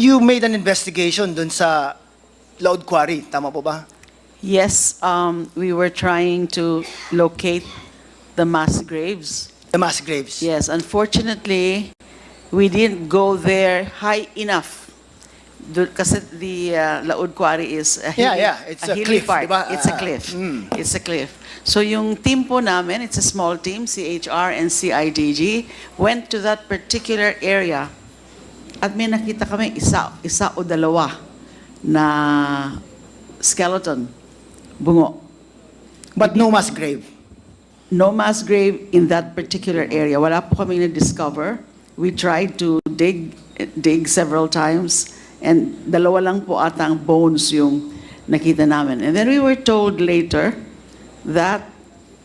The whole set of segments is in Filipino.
you made an investigation dun sa Loud Quarry, tama po ba? Yes, we were trying to locate the mass graves. The mass graves. Yes, unfortunately, we didn't go there high enough. Kasi the Laud Quarry is a hilly, it's a hilly cliff, part. diba? It's a cliff. It's a cliff. So yung team po namin, it's a small team, CHR and CIDG, went to that particular area. At may nakita kami isa o dalawa na skeleton, bungo. But no mass grave. No mass grave in that particular area. Wala po kami na-discover. We tried to dig several times, and dalawa lang po atang bones yung nakita namin. And then we were told later that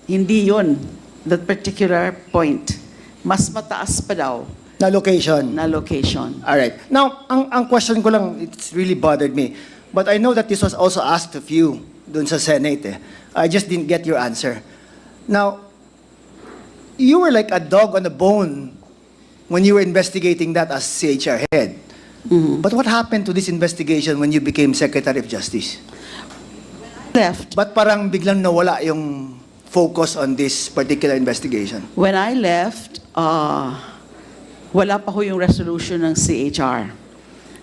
hindi yun, that particular point. Mas mataas pa daw Na location. na location. All right. Now, ang question ko lang, it's really bothered me. But I know that this was also asked of you dun sa Senate. I just didn't get your answer. Now, you were like a dog on a bone when you were investigating that as CHR head. But what happened to this investigation when you became Secretary of Justice? Left. Ba't parang biglang nawala yung focus on this particular investigation? When I left, wala pa ho yung resolution ng CHR.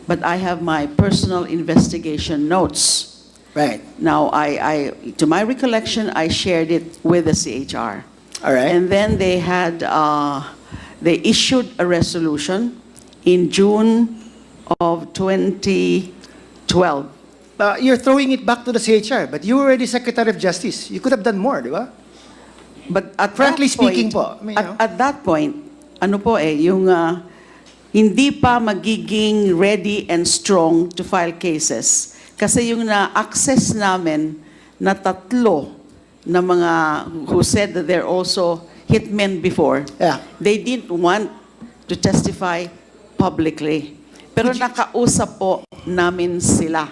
But I have my personal investigation notes. Right. Now, to my recollection, I shared it with the CHR. All right. And then they had, they issued a resolution in June of 2012. You're throwing it back to the CHR, but you were already Secretary of Justice. You could have done more, di ba? But at Frankly that point, speaking po, I mean, you know. at that point, ano po yung hindi pa magiging ready and strong to file cases. Kasi yung na-access namin na tatlo na mga who said that they're also hitmen before, Yeah. they didn't want to testify publicly. Pero nakausap po namin sila.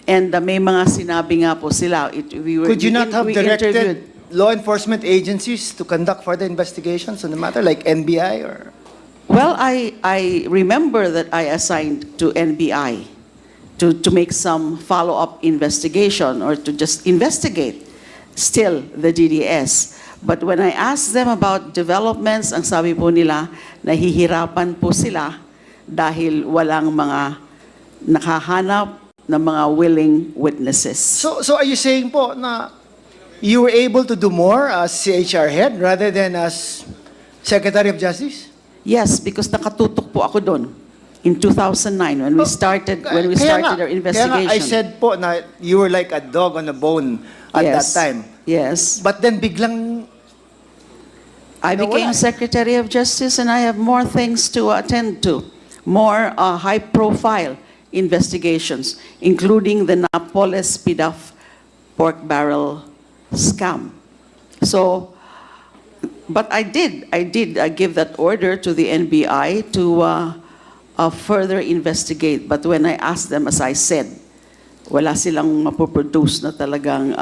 And may mga sinabi nga po sila. Could you not have directed law enforcement agencies to conduct further investigations on the matter, like NBI or? Well, I remember that I assigned to NBI to make some follow-up investigation or to just investigate still the DDS. But when I asked them about developments, ang sabi po nila, nahihirapan po sila dahil walang mga nakahanap ng mga willing witnesses. So are you saying po na you were able to do more as CHR head rather than as Secretary of Justice? Yes, because nakatutok po ako doon in 2009 when we started our investigation. Kaya nga, I said po na you were like a dog on a bone at that time. Yes. But then biglang I became Secretary of Justice and I have more things to attend to, more high-profile investigations, including the Napoles PDAF pork barrel scam. So, but I did give that order to the NBI to further investigate. But when I asked them, as I said, wala silang mapoproduce na talagang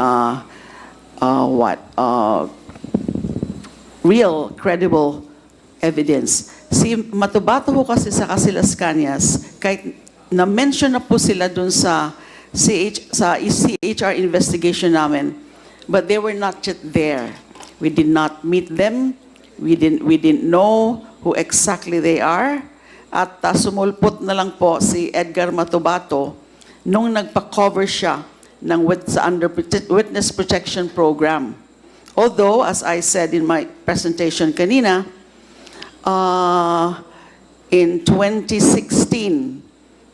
real, credible evidence. Si Matubato ho kasi sa Casilas Cañas, kahit na-mention na po sila dun sa CHR investigation namin, but they were not yet there. We did not meet them. We didn't know who exactly they are. At sumulpot na lang po si Edgar Matubato nung nagpa-cover siya ng under Witness Protection Program. Although, as I said in my presentation kanina, in 2016,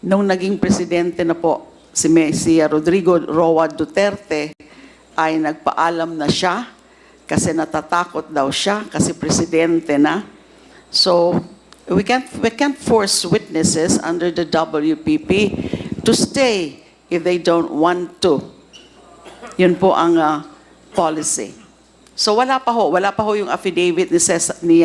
nung naging presidente na po si Rodrigo Roa Duterte, ay nagpaalam na siya kasi natatakot daw siya kasi presidente na. So, we can't force witnesses under the WPP to stay if they don't want to. Yun po ang policy. So wala pa ho yung affidavit ni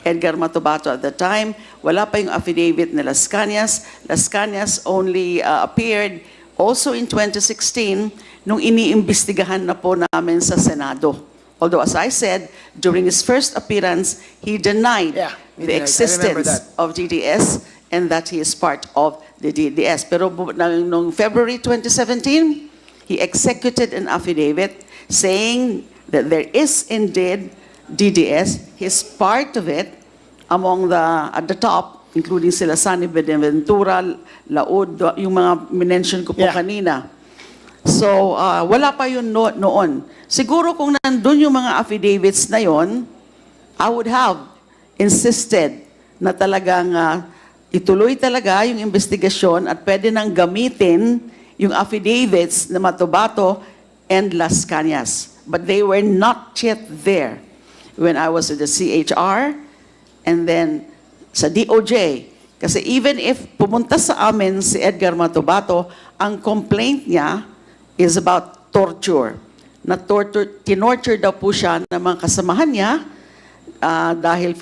Edgar Matubato at the time. Wala pa yung affidavit ni Las Cañas. Las Cañas only appeared also in 2016 nung iniimbestigahan na po namin sa Senado. Although, as I said, during his first appearance, he denied the existence of DDS and that he is part of the DDS. Pero noong February 2017, he executed an affidavit saying that there is indeed DDS. He's part of it among at the top, including sila Sani Benaventura, Laud, yung mga minention ko po Yeah. kanina. So, wala pa yun noon. Siguro kung nandun yung mga affidavits na yon, I would have insisted na talagang ituloy talaga yung investigasyon at pwede nang gamitin yung affidavits na Matabato and Las Cañas. But they were not yet there when I was at the CHR and then sa DOJ. Kasi even if pumunta sa amin si Edgar Matabato, ang complaint niya is about torture. Tinorture daw po siya ng mga kasamahan niya dahil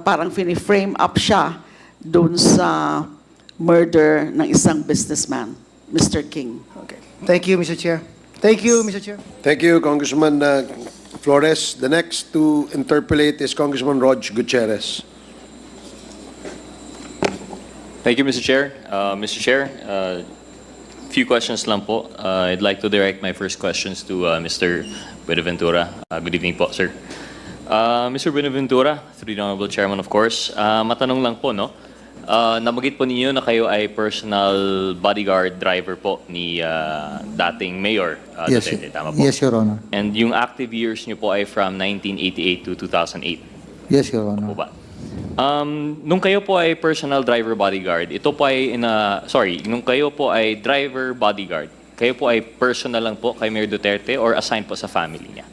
parang frame up siya doon sa murder ng isang businessman, Mr. King. Okay. Thank you, Mr. Chair. Thank you, Mr. Chair. Thank you, Congressman Flores. The next to interpolate is Congressman Rog Gutierrez. Thank you, Mr. Chair. Mr. Chair, few questions lang po. I'd like to direct my first questions to Mr. Buenaventura. Good evening po, sir. Mr. Buenaventura, through the Honorable Chairman, of course, matanong lang po, no? Namagit po ninyo na kayo ay personal bodyguard driver po ni dating Mayor Yes, Duterte, tama po? yes, Your Honor. And yung active years niyo po ay from 1988 to 2008. Yes, Your Po Honor. ba? Nung kayo po ay personal driver bodyguard, ito po ay nung kayo po ay driver bodyguard, kayo po ay personal lang po kay Mayor Duterte or assigned po sa family niya?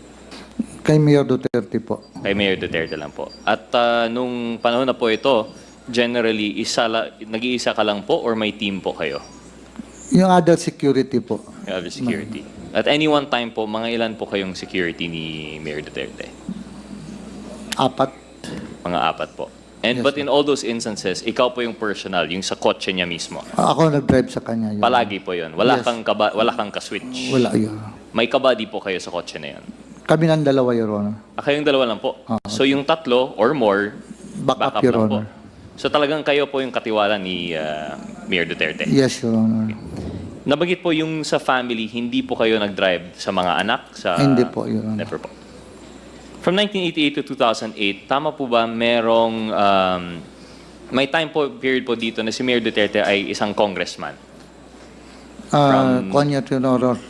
Kay Mayor Duterte po. Kay Mayor Duterte lang po. At nung panahon na po ito, generally, nag-iisa ka lang po or may team po kayo? Yung other security po. Yung other security. At any one time po, mga ilan po kayong security ni Mayor Duterte? 4. Mga 4 po. And Yes, but in all those instances, ikaw po yung personal, yung sa kotse niya mismo. Ako nag-drive sa kanya. Your Palagi po yun. Wala Yes. wala kang ka-switch. Honor. Wala, Your Honor. May kabady po kayo sa kotse na yun. Kami ng dalawa, Your Honor. Kayong dalawa lang po. So yung 3 or more, Back up, Your lang po. Honor. So talagang kayo po yung katiwala ni Mayor Duterte. Yes, Your Honor. Nabagit po yung sa family, hindi po kayo nag-drive sa mga anak? Hindi po, Your Honor. Never po. From 1988 to 2008, tama po ba merong may time po period po dito na si Mayor Duterte ay isang congressman? Konya, Your Honor.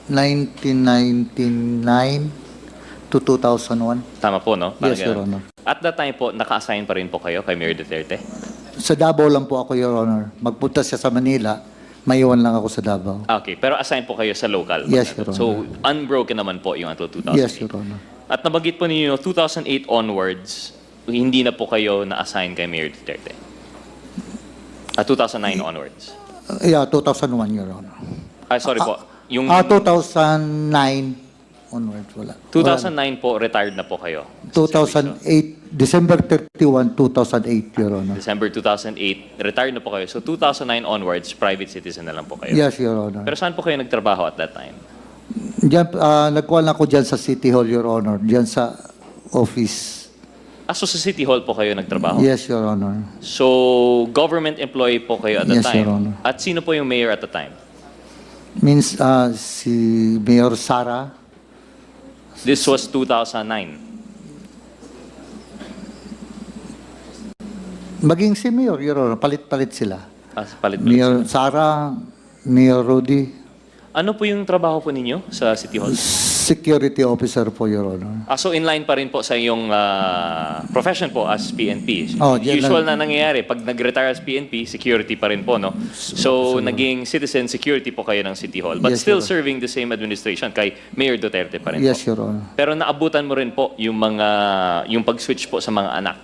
1999 to 2001. Tama po, no? Parang Yes, Your ganun. Honor. At that time po, naka-assign pa rin po kayo kay Mayor Duterte? Sa Davao lang po ako, Your Honor. Magpunta siya sa Manila, maiwan lang ako sa Davao. Okay, pero assign po kayo sa local? Yes, Your So, unbroken naman po yung until 2008? Yes, Your Honor. At nabagit po ninyo, 2008 onwards, hindi na po kayo na-assign kay Mayor Duterte? At 2009 onwards? Yeah, 2001, Your Honor. Sorry po. Yung 2009 onwards, wala. 2009 po, retired na po kayo? 2008, December 31, 2008, Your Honor. December 2008, retired na po kayo. So 2009 onwards, private citizen na lang po kayo? Yes, Your Honor. Pero saan po kayo nagtrabaho at that time? Diyan, nagkuhan ako dyan sa City Hall, Your Honor. Dyan sa office. So sa City Hall po kayo nagtrabaho? Yes, Your Honor. So government employee po kayo at the Yes, time? Your Honor. At sino po yung mayor at the time? Means si Mayor Sara. This was 2009. Maging si Mayor, Your Honor. Palit-palit sila. Palit-palit Mayor sila. Sara, Mayor Rudy. Ano po yung trabaho po ninyo sa City Hall? Security officer po, Your Honor. So in line pa rin po sa iyong profession po as PNP. Oh, yan Usual lang. na nangyayari, pag nag-retire as PNP, security pa rin po, no? So naging citizen security po kayo ng City Hall. But Yes, still Your Honor. serving the same administration kay Mayor Duterte pa rin Yes, po. Your Honor. Pero naabutan mo rin po yung yung pag-switch po sa mga anak.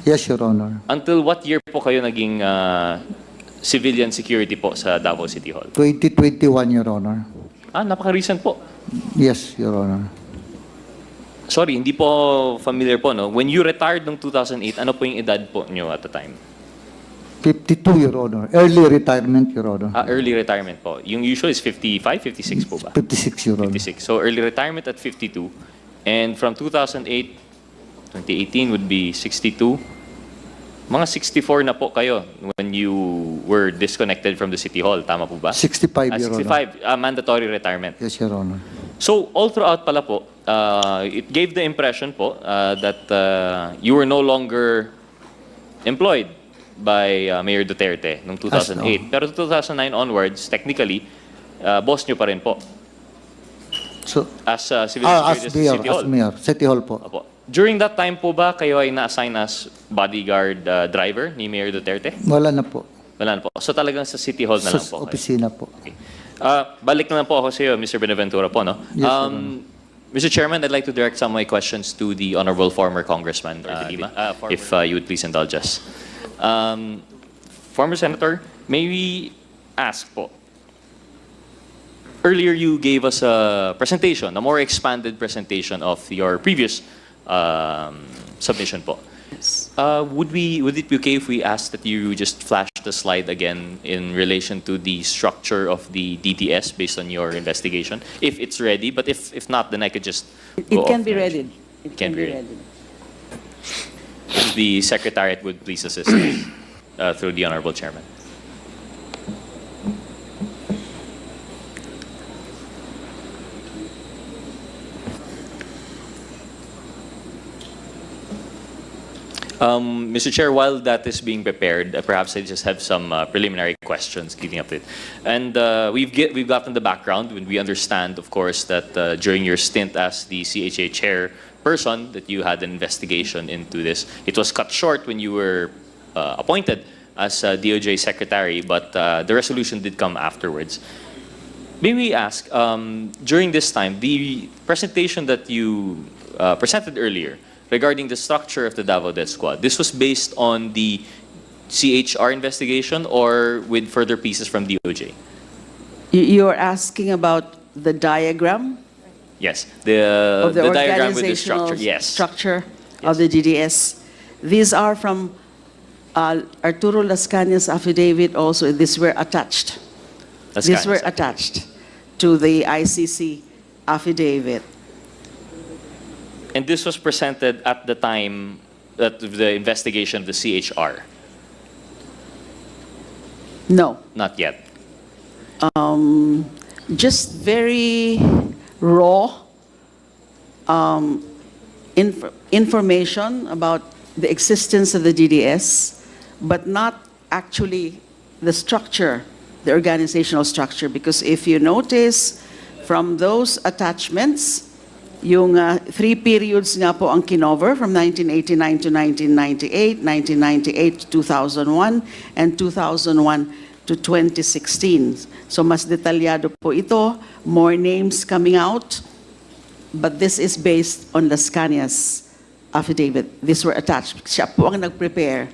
Yes, Your Honor. Until what year po kayo naging civilian security po sa Davao City Hall? 2021, Your Honor. Napaka-recent po. Yes, Your Honor. Sorry, hindi po familiar po, no? When you retired noong 2008, ano po yung edad po nyo at the time? 52, Your Honor. Early retirement, Your Honor. Early retirement po. Yung usual is 55, 56 po ba? 56, Your Honor. 56. So early retirement at 52. And from 2008, 2018 would be 62. Mga 64 na po kayo when you were disconnected from the City Hall. Tama po ba? 65, Your Honor. 65, mandatory retirement. Yes, Your Honor. So, all throughout pala po, it gave the impression po that you were no longer employed by Mayor Duterte noong 2008. Pero 2009 onwards, technically, boss nyo pa rin po. So, As civil as secretary mayor, City Hall. as mayor, City Hall po. Opo. During that time po ba, kayo ay na-assign as bodyguard driver ni Mayor Duterte? Wala na po. Wala na po. So talagang sa City Hall na Sa lang po kayo. opisina po. Okay. Balik na lang po ako sa iyo, Mr. Benaventura po, no? Yes, Mr. Chairman, I'd like to direct some of my questions to the Honorable former Congressman De Lima, if you would please indulge us. Former Senator, may we ask po, earlier you gave us a presentation, a more expanded presentation of your previous submission po. Would it be okay if we ask that you just flash the slide again in relation to the structure of the DTS based on your investigation? If it's ready, but if not, then I could just go It can off be the- readied. It can be readied. If the Secretariat would please assist through the Honorable Chairman. Mr. Chair, while that is being prepared, perhaps I just have some preliminary questions keeping up with it. And we've gotten the background when we understand, of course, that during your stint as the CHA chairperson, that you had an investigation into this. It was cut short when you were appointed as DOJ secretary, but the resolution did come afterwards. May we ask, during this time, the presentation that you presented earlier regarding the structure of the Davao Death Squad, this was based on the CHR investigation or with further pieces from DOJ? You're asking about the diagram Yes, of the diagram with the organizational structure, yes. structure of the DDS. These are from Arturo Lascañas' affidavit also. These were attached. That's These were kind of- attached to the ICC affidavit. And this was presented at the time of the investigation of the CHR? No, Not yet. just very raw information about the existence of the DDS, but not actually the structure, the organizational structure. Because if you notice from those attachments, yung 3 periods nga po ang kinover from 1989 to 1998, 1998 to 2001, and 2001 to 2016. So mas detalyado po ito, more names coming out, but this is based on Lascañas' affidavit. These were attached. Siya po ang nag-prepare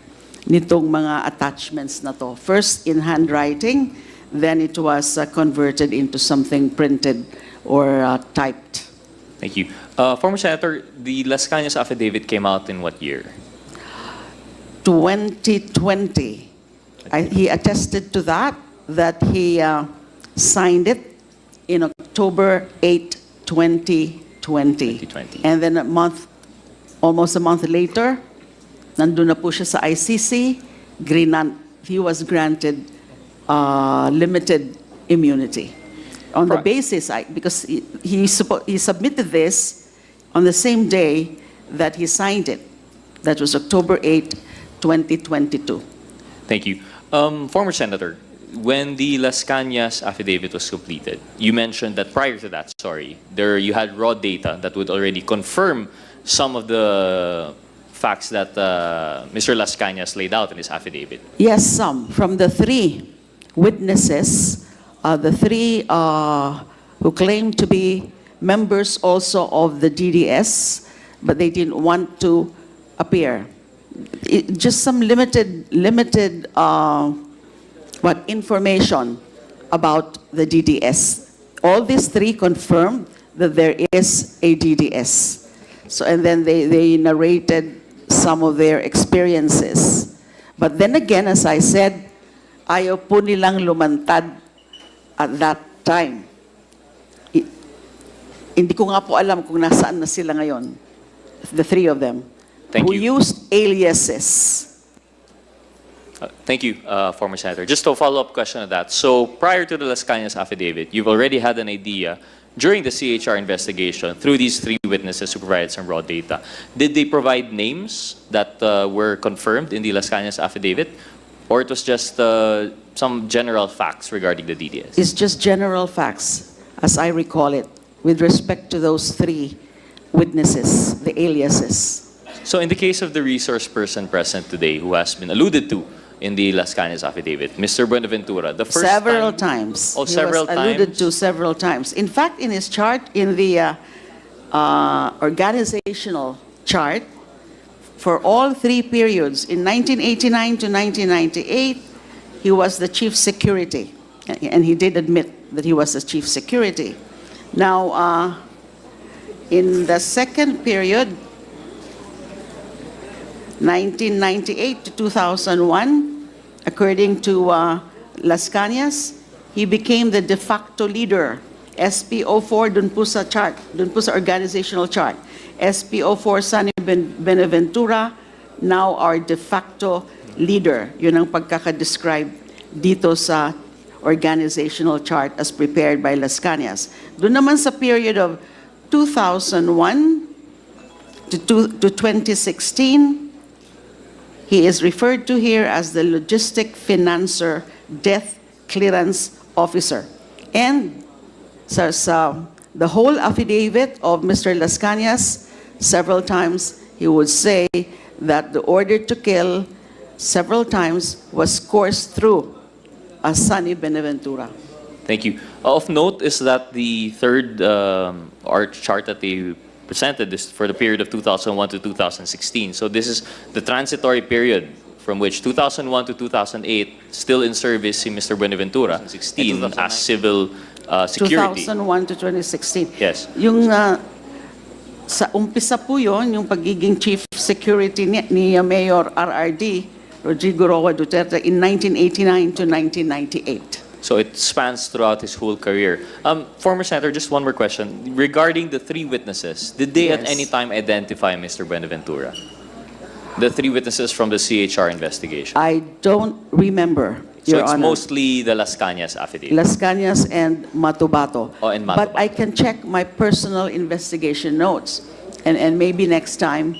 nitong mga attachments na to. First in handwriting, then it was converted into something printed or typed. Thank you. Former Senator, the Lascañas affidavit came out in what year? 2020. He attested to that he signed it in October 8, 2020. 2020. And then almost a month later, nandun na po siya sa ICC, he was granted limited immunity. On the Right. basis, because he submitted this on the same day that he signed it. That was October 8, 2022. Thank you. Former Senator, when the Lascañas affidavit was completed, you mentioned that prior to that, you had raw data that would already confirm some of the facts that Mr. Lascañas laid out in his affidavit. Yes, some. From the 3 witnesses, the 3 who claimed to be members also of the DDS, but they didn't want to appear. Just some limited information about the DDS. All these 3 confirmed that there is a DDS. So, and then they narrated some of their experiences. But then again, as I said, ayaw po nilang lumantad at that time. Hindi ko nga po alam kung nasaan na sila ngayon, the 3 of them, Thank who you. used aliases. Thank you, former Senator. Just a follow-up question on that. So prior to the Las Cañas affidavit, you've already had an idea during the CHR investigation through these three witnesses who provided some raw data. Did they provide names that were confirmed in the Las Cañas affidavit? Or it was just some general facts regarding the DDS? It's just general facts, as I recall it, with respect to those three witnesses, the aliases. So in the case of the resource person present today who has been alluded to in the Las Cañas affidavit, Mr. Buenaventura, the first Several time... times. Oh, He several was alluded times? to several times. In fact, in his chart, in the organizational chart, for all three periods, in 1989 to 1998, he was the chief security. And he did admit that he was the chief security. Now, in the second period, 1998 to 2001, according to Las Cañas, he became the de facto leader. SP04 dun po sa chart, dun po sa organizational chart. SP04 Sunny Benaventura, now our de facto leader. Yun ang pagkakadescribe dito sa organizational chart as prepared by Las Cañas. Doon naman sa period of 2001 to 2016, he is referred to here as the logistic financer death clearance officer. And sa the whole affidavit of Mr. Las Cañas, several times he would say that the order to kill several times was coursed through Sunny Benaventura. Thank you. Of note is that the third art chart that they presented is for the period of 2001 to 2016. So this is the transitory period from which 2001 to 2008, still in service si Mr. Buenaventura, 16 as civil security. 2001 to 2016. Yes. Yung sa umpisa po yun, yung pagiging chief security ni Mayor RRD, Rodrigo Roa Duterte, in 1989 to 1998. So it spans throughout his whole career. Former Senator, just one more question. Regarding the three witnesses, did they at Yes. any time identify Mr. Buenaventura? The three witnesses from the CHR investigation. I don't remember, So Your it's Honor. mostly the Las Cañas affidavit. Las Cañas and Matubato. Oh, and But I Matubato. can check my personal investigation notes. And maybe next time,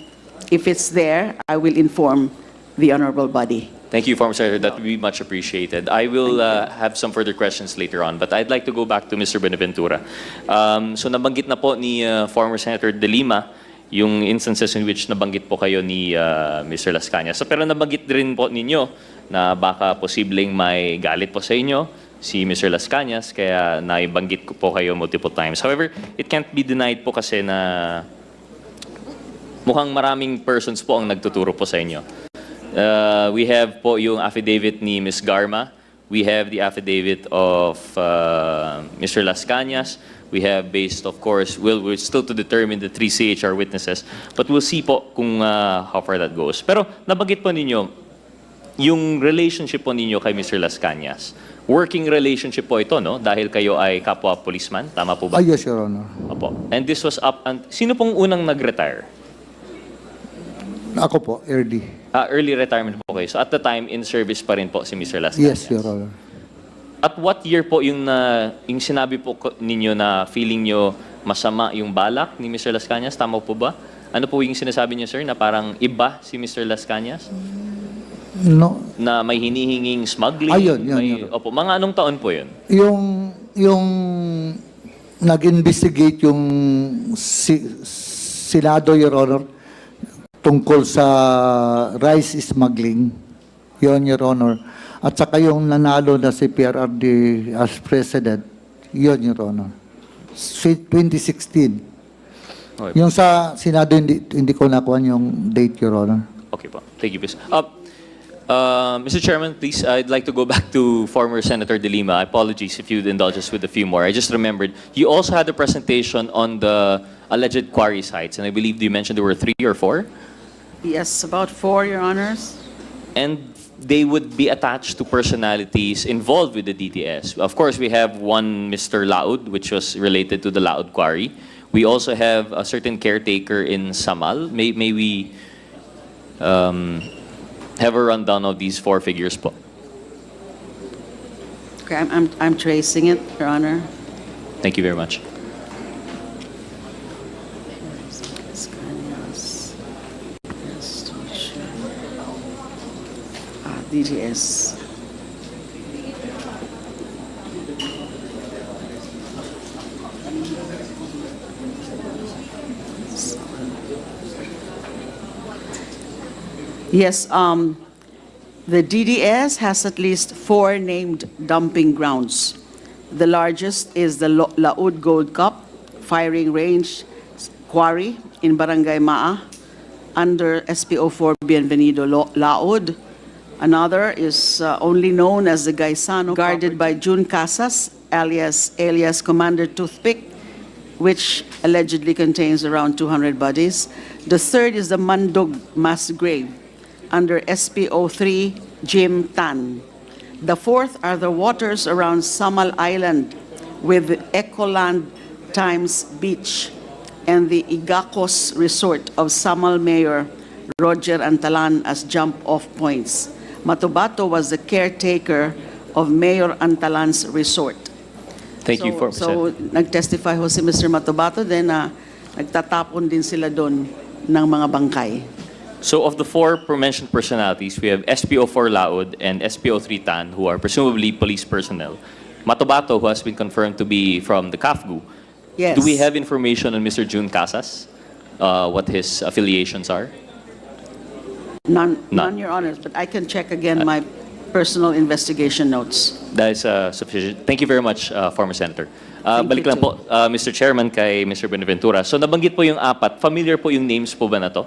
if it's there, I will inform the honorable body. Thank you, former Senator. That would be much appreciated. I will have some further questions later on, but I'd like to go back to Mr. Buenaventura. So nabanggit na po ni former Senator De Lima yung instances in which nabanggit po kayo ni Mr. Las Cañas. So, pero nabanggit rin po ninyo na baka posibleng may galit po sa inyo si Mr. Las Cañas, kaya naibanggit ko po kayo multiple times. However, it can't be denied po kasi na mukhang maraming persons po ang nagtuturo po sa inyo. We have po yung affidavit ni Ms. Garma. We have the affidavit of Mr. Las Cañas. We have based, of course, we're still to determine the three CHR witnesses. But we'll see po kung how far that goes. Pero nabanggit po ninyo, yung relationship po ninyo kay Mr. Las Cañas. Working relationship po ito, no? Dahil kayo ay kapwa policeman. Tama po ba? Yes, Your Honor. Opo. And this was up... Sino pong unang nag-retire? Ako po, early. Early retirement po kayo. So at the time, in service pa rin po si Mr. Las Cañas. Yes, Your Honor. At what year po yung sinabi po ninyo na feeling nyo masama yung balak ni Mr. Las Cañas? Tama po ba? Ano po yung sinasabi niyo, sir, na parang iba si Mr. Las Cañas? No. Na may hinihinging smuggling? Ayun, yun, yun. Opo, mga anong taon po yun? Yung nag-investigate yung Senado, Your Honor, tungkol sa rice smuggling, yon, Your Honor. At saka yung nanalo na si PRRD as president, yon, Your Honor. 2016. Okay. Yung sa Senado, hindi ko nakuha yung date, Your Honor. Okay po. Thank you, please. Mr. Chairman, please, I'd like to go back to former Senator De Lima. Apologies if you'd indulge us with a few more. I just remembered, you also had a presentation on the alleged quarry sites, and I believe you mentioned there were 3 or 4? Yes, about 4, Your Honors. And they would be attached to personalities involved with the DTS. Of course, we have one Mr. Laud, which was related to the Laud Quarry. We also have a certain caretaker in Samal. May we have a rundown of these four figures po. Okay, I'm tracing it, Your Honor. Thank you very much. DGS. Yes, the DDS has at least 4 named dumping grounds. The largest is the Laud Gold Cup firing range quarry in Barangay Maa under SPO4 Bienvenido Laod. Another is only known as the Gaisano, guarded by June Casas, alias Commander Toothpick, which allegedly contains around 200 bodies. The third is the Mandog Mass Grave under SPO3 Jim Tan. The fourth are the waters around Samal Island with Ecoland Times Beach and the Igacos Resort of Samal Mayor Roger Antalan as jump-off points. Matubato was the caretaker of Mayor Antalan's resort. Thank you for So nag-testify ho si Mr. Matubato, then nagtatapon din sila doon ng mga bangkay. So of the four mentioned personalities, we have SPO4 Laod and SPO3 Tan, who are presumably police personnel. Matubato, who has been confirmed to be from the CAFGU. Yes. Do we have information on Mr. June Casas? What his affiliations are? None, Your Honors, but I can check again my personal investigation notes. That is sufficient. Thank you very much, former Senator. Thank Balik you lang po, Mr. Chairman, kay Mr. Benaventura. So nabanggit po yung apat. Familiar po yung names po ba na to?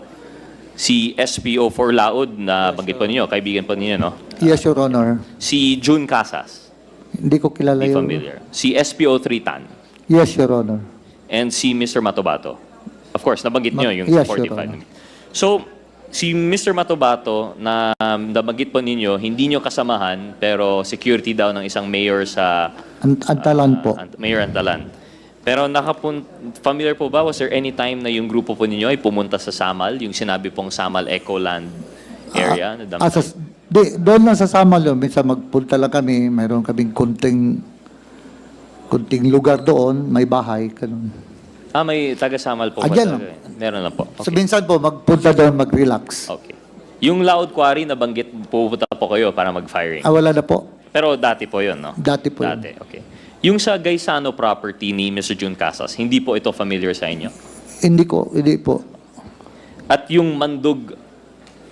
Si SPO4 Laod, na banggit po ninyo, kaibigan po ninyo, no? Yes, Your Honor. Si June Casas, Hindi ko kilala di yun. familiar. Si SPO3 Tan, Yes, Your Honor. and si Mr. Matubato. Of course, nabanggit nyo yung Yes, 45. Your Honor. So, si Mr. Matubato, na nabanggit po ninyo, hindi nyo kasamahan, pero security daw ng isang mayor sa... Antalan po. Mayor Antalan. Pero familiar po ba, was there any time na yung grupo po ninyo ay pumunta sa Samal, yung sinabi pong Samal Ecoland area? Na dump site? Doon lang sa Samal yun. Minsan magpunta lang kami. Mayroon kaming kunting lugar doon. May bahay. Ganun. May taga-Samal po ba? Dyan lang. Meron na po. So Okay. minsan po, magpunta doon, mag-relax. Okay. Yung Laod Quarry, nabanggit, pupunta po kayo para mag-firing. Wala na po. Pero dati po yun, no? Dati po yun. Dati, okay. Yung sa Gaisano property ni Mr. June Casas, hindi po ito familiar sa inyo? Hindi po. At yung Mandug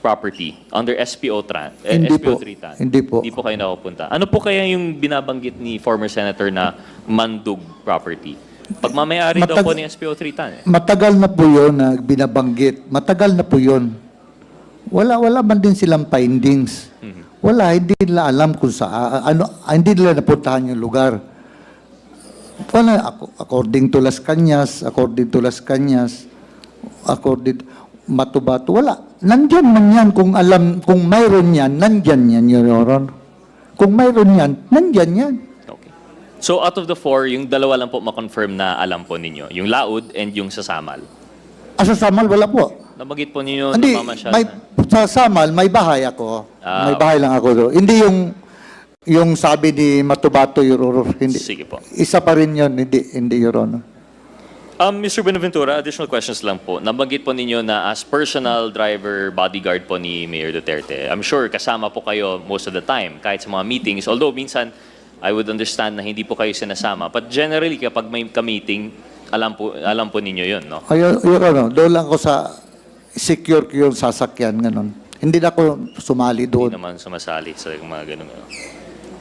property under Hindi po. SPO3 Tan? Hindi po. Hindi po kayo nakapunta. Ano po kaya yung binabanggit ni former senator na Mandug property? Pagmamayari daw po ni SPO3 Tan. Matagal na po yun na binabanggit. Matagal na po yun. Wala man din silang findings. Wala, hindi nila alam kung hindi nila napuntahan yung lugar. Wala, according to Las Cañas, Matubato, wala. Nandyan man yan, kung mayroon yan, nandyan yan, Your Honor. Kung mayroon yan, nandyan yan. Okay. So out of the four, yung dalawa lang po ma-confirm na alam po ninyo. Yung Laod and yung sa Samal. Sa Samal, wala po. Nabanggit po ninyo Hindi, namamasyal sa Samal, may bahay ako. May bahay lang ako doon. Hindi yung sabi ni Matubato, Your Honor. Hindi. Sige po. Isa pa rin yun, hindi, Your Honor. Mr. Benaventura, additional questions lang po. Nabanggit po ninyo na as personal driver, bodyguard po ni Mayor Duterte. I'm sure kasama po kayo most of the time, kahit sa mga meetings. Although minsan, I would understand na hindi po kayo sinasama. But generally, kapag may ka-meeting, alam po ninyo yun, no? Your Honor, doon lang ako sa secure ko yung sasakyan, ganun. Hindi na ako sumali Hindi doon. naman sumasali sa mga ganun.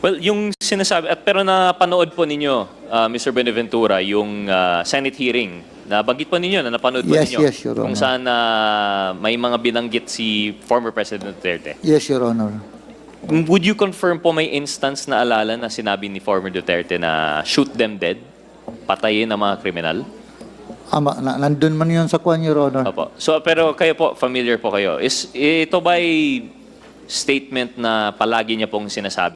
Well, yung sinasabi, pero napanood po ninyo, Mr. Benaventura, yung Senate hearing. Nabanggit po ninyo, na napanood po Yes, ninyo. yes, Your Kung Honor. saan may mga binanggit si former President Duterte. Yes, Your Honor. Would you confirm po may instance na alala na sinabi ni former Duterte na shoot them dead? Patayin ang mga kriminal? Nandun man yun sa kwan, Your Honor. Opo. So, pero kayo po, familiar po kayo. Ito ba'y statement na palagi niya pong sinasabi